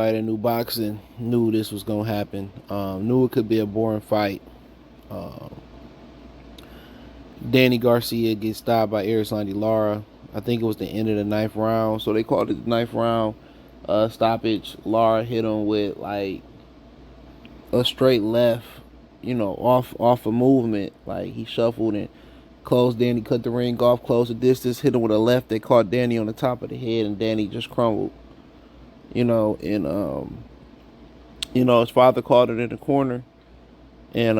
anybody that knew boxing knew this was gonna happen. Knew it could be a boring fight. Um, Danny Garcia gets stopped by Erislandy Lara. I think it was the end of the ninth round, so they called it the ninth round stoppage. Lara hit him with like a straight left, off a movement. Like he shuffled and closed Danny, cut the ring off, closed the distance, hit him with a left. They caught Danny on the top of the head, and Danny just crumbled. And his father called it in the corner, and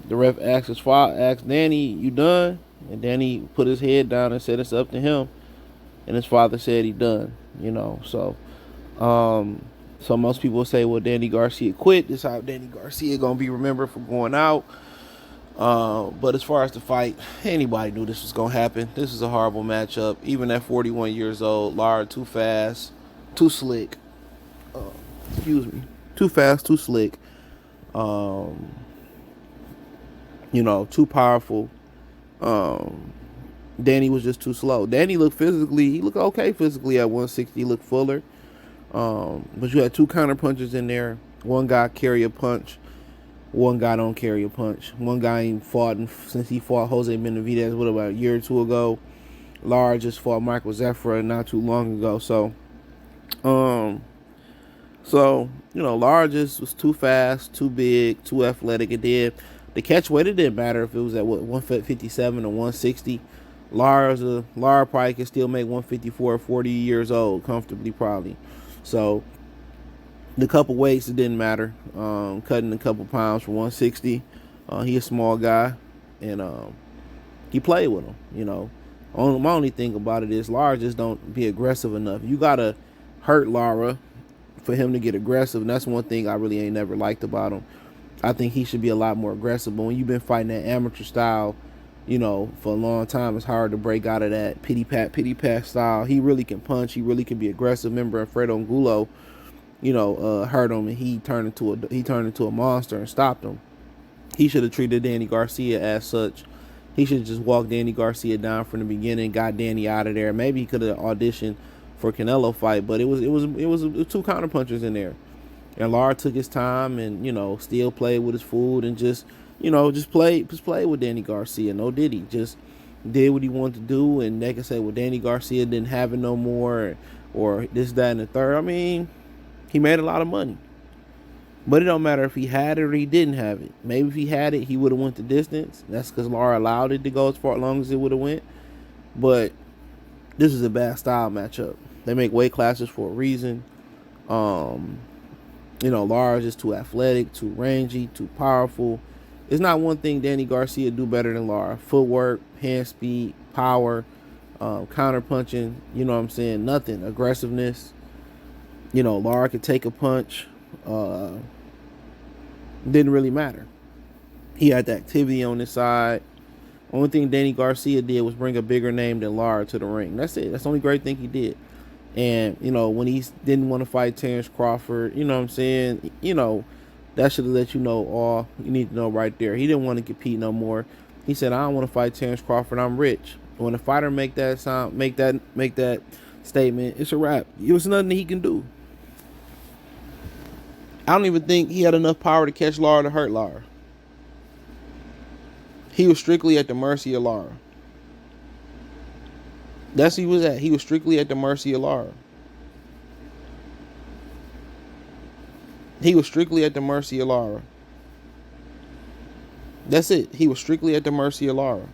the ref asked Danny, "You done?" And Danny put his head down and said it's up to him. And his father said he done. Um, so most people say, well, Danny Garcia quit. This is how Danny Garcia gonna be remembered for going out. But as far as the fight, anybody knew this was gonna happen. This is a horrible matchup. Even at 41 years old, Lara too fast, too slick. Uh, too fast, too slick. Um, too powerful. Danny was just too slow. Danny he looked okay physically at 160. He looked fuller. But you had two counter punches in there. One guy carry a punch. One guy don't carry a punch. One guy ain't fought since he fought Jose Benavidez, about a year or two ago. Lara just fought Michael Zephyr not too long ago. Lara just was too fast, too big, too athletic. The catch weight, it didn't matter if it was at 157 or 160. Lara probably could still make 154 at 40 years old comfortably, probably. So the couple weights, it didn't matter. Cutting a couple pounds for 160. He a small guy, and he played with him. My only thing about it is Lara just don't be aggressive enough. You gotta hurt Lara for him to get aggressive, and that's one thing I really ain't never liked about him. I think he should be a lot more aggressive. But when you've been fighting that amateur style, for a long time, it's hard to break out of that pity pat style. He really can punch. He really can be aggressive. Remember, Alfredo Angulo, hurt him, and he turned into a monster and stopped him. He should have treated Danny Garcia as such. He should have just walked Danny Garcia down from the beginning, got Danny out of there. Maybe he could have auditioned for Canelo fight, but it was two counter punches in there. And Lara took his time and, still played with his food and just played with Danny Garcia. No diddy. Just did what he wanted to do. And they can say, well, Danny Garcia didn't have it no more or this, that, and the third. I mean, he made a lot of money. But it don't matter if he had it or he didn't have it. Maybe if he had it, he would have went the distance. That's because Lara allowed it to go as long as it would have went. But this is a bad style matchup. They make weight classes for a reason. Lara is just too athletic, too rangy, too powerful. It's not one thing Danny Garcia do better than Lara. Footwork, hand speed, power, counter punching, nothing. Aggressiveness. Lara could take a punch. Didn't really matter. He had the activity on his side. Only thing Danny Garcia did was bring a bigger name than Lara to the ring. That's it. That's the only great thing he did. And, when he didn't want to fight Terrence Crawford, that should have let you know all you need to know right there. He didn't want to compete no more. He said, I don't want to fight Terrence Crawford. I'm rich. When a fighter make that statement, it's a wrap. There's nothing that he can do. I don't even think he had enough power to catch Lara to hurt Lara. He was strictly at the mercy of Lara. That's what he was at. He was strictly at the mercy of Lara. He was strictly at the mercy of Lara. That's it. He was strictly at the mercy of Lara.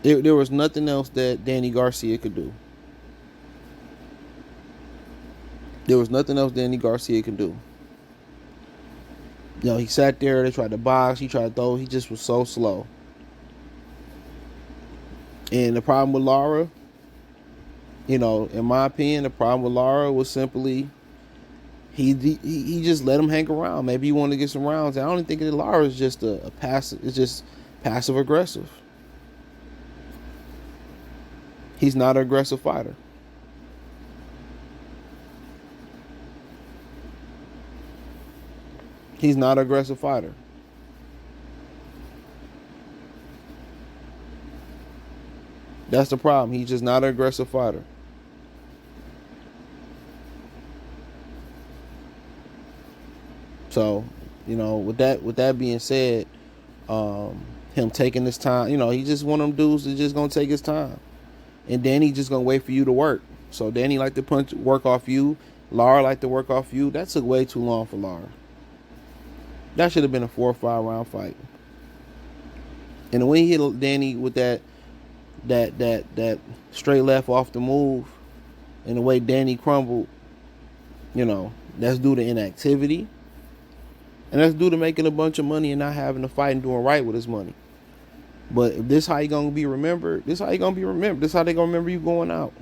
There was nothing else that Danny Garcia could do. There was nothing else Danny Garcia could do. He sat there. They tried to box. He tried to throw. He just was so slow. And the problem with Lara, in my opinion, the problem with Lara was simply he just let him hang around. Maybe he wanted to get some rounds. I don't even think that Lara is just a passive. It's just passive aggressive. He's not an aggressive fighter. He's not an aggressive fighter. That's the problem. He's just not an aggressive fighter. So, with that being said, him taking his time, he just one of them dudes that's just gonna take his time, and Danny just gonna wait for you to work. So Danny like to work off you. Lara like to work off you. That took way too long for Lara. That should have been a 4 or 5 round fight. And when he hit Danny with that straight left off the move, and the way Danny crumbled, that's due to inactivity, and that's due to making a bunch of money and not having to fight and doing right with his money. But if this how you gonna be remembered, this how you gonna be remembered. This how they gonna remember you going out.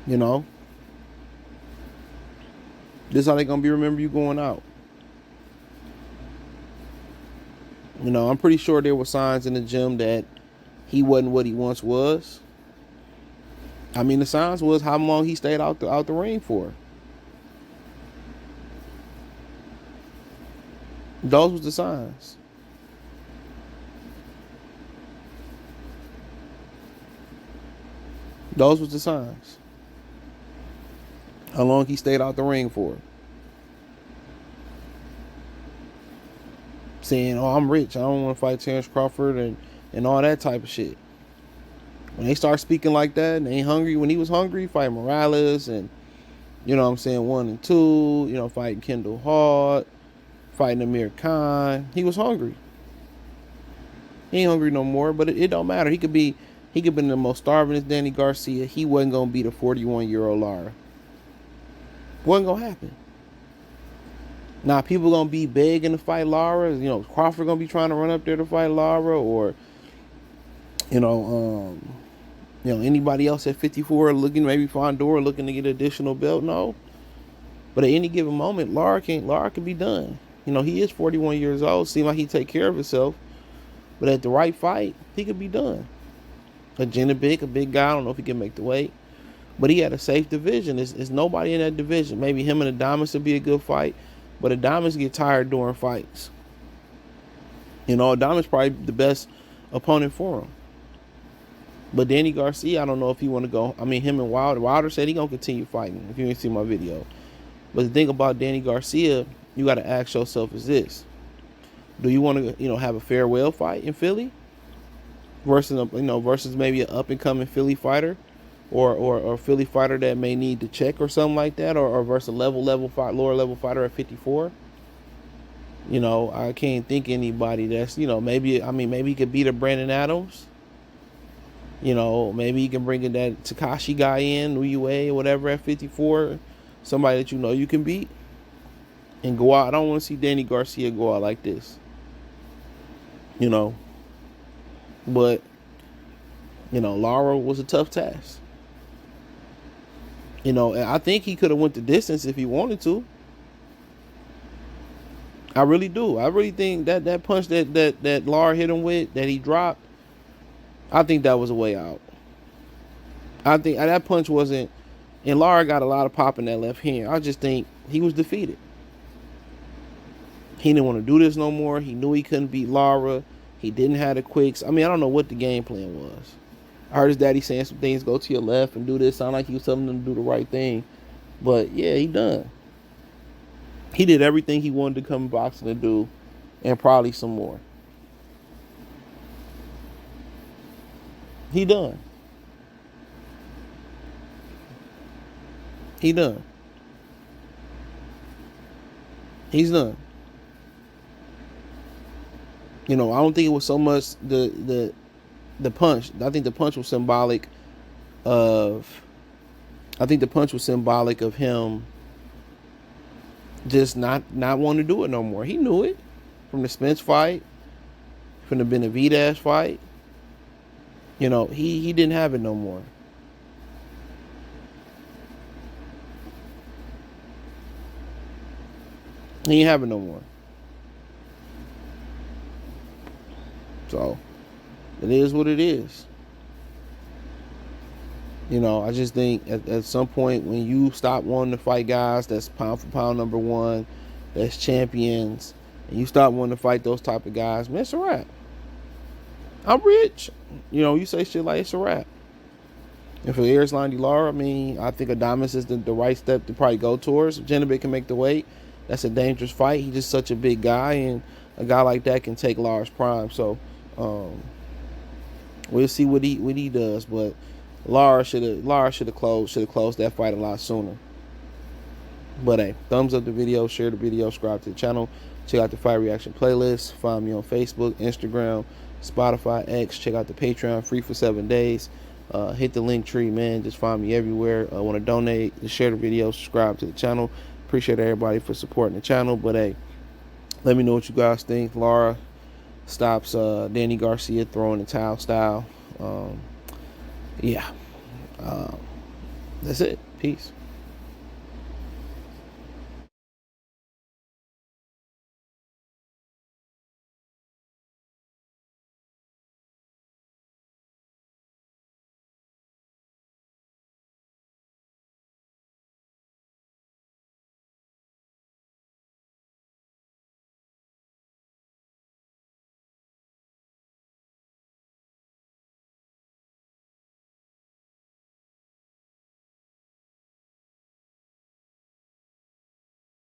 You know, this how they gonna be remember you going out. I'm pretty sure there were signs in the gym that he wasn't what he once was. I mean, the signs was how long he stayed out the ring for. Those was the signs. Those was the signs. How long he stayed out the ring for. Saying, "Oh, I'm rich. I don't want to fight Terrence Crawford," and all that type of shit. When they start speaking like that and they ain't hungry, when he was hungry, fight Morales and, 1 and 2, fighting Kendall Hart, fighting Amir Khan. He was hungry. He ain't hungry no more, but it don't matter. He could be the most starvingest Danny Garcia. He wasn't gonna beat a 41-year-old Lara. Wasn't gonna happen. Now people gonna be begging to fight Lara. Crawford gonna be trying to run up there to fight Lara, or anybody else at 54 looking, maybe Fondora looking to get an additional belt. No, but at any given moment, Lara can be done. He is 41 years old. Seems like he take care of himself, but at the right fight, he could be done. A big guy. I don't know if he can make the weight, but he had a safe division. There's nobody in that division. Maybe him and Adames would be a good fight, but Adames get tired during fights. Adames probably the best opponent for him. But Danny Garcia, I don't know if he want to go. I mean, him and Wilder said he gonna continue fighting. If you didn't see my video, but the thing about Danny Garcia, you got to ask yourself is this: do you want to have a farewell fight in Philly versus maybe an up and coming Philly fighter, or a Philly fighter that may need to check or something like that, or versus a lower level fighter at 54? I can't think anybody that's maybe he could beat a Brandon Adams. Maybe he can bring in that Takashi guy in, Uwe or whatever at 54. Somebody that you can beat and go out. I don't want to see Danny Garcia go out like this. But, Lara was a tough task. And I think he could have went the distance if he wanted to. I really do. I really think that punch that Lara hit him with, that he dropped, I think that was a way out. I think that punch wasn't, and Lara got a lot of pop in that left hand. I just think he was defeated. He didn't want to do this no more. He knew he couldn't beat Lara. He didn't have the quicks. I mean, I don't know what the game plan was. I heard his daddy saying some things, go to your left and do this. Sound like he was telling them to do the right thing. But yeah, he done. He did everything he wanted to come boxing to do, and probably some more. He done. He done. He's done. I don't think it was so much the punch. I think the punch was symbolic of. I think the punch was symbolic of him just not wanting to do it no more. He knew it from the Spence fight, from the Benavidez fight. He didn't have it no more. He ain't have it no more. So it is what it is. I just think at some point when you stop wanting to fight guys that's pound for pound number one, that's champions, and you stop wanting to fight those type of guys, man, it's a wrap. I'm rich. You say shit like it's a wrap. And for Erislandy Lara, I mean, I think Adamas is the right step to probably go towards. If Janibek can make the weight, that's a dangerous fight. He's just such a big guy, and a guy like that can take Lara's prime. So we'll see what he does. But Lara should have closed that fight a lot sooner. But hey, thumbs up the video, share the video, subscribe to the channel. Check out the fight reaction playlist. Find me on Facebook, Instagram, Spotify, X. Check out the Patreon, free for 7 days. Hit the link tree, man. Just find me everywhere. I want to donate, share the video, subscribe to the channel. Appreciate everybody for supporting the channel. But hey, let me know what you guys think. Lara stops Danny Garcia throwing the towel style. Yeah. That's it. Peace.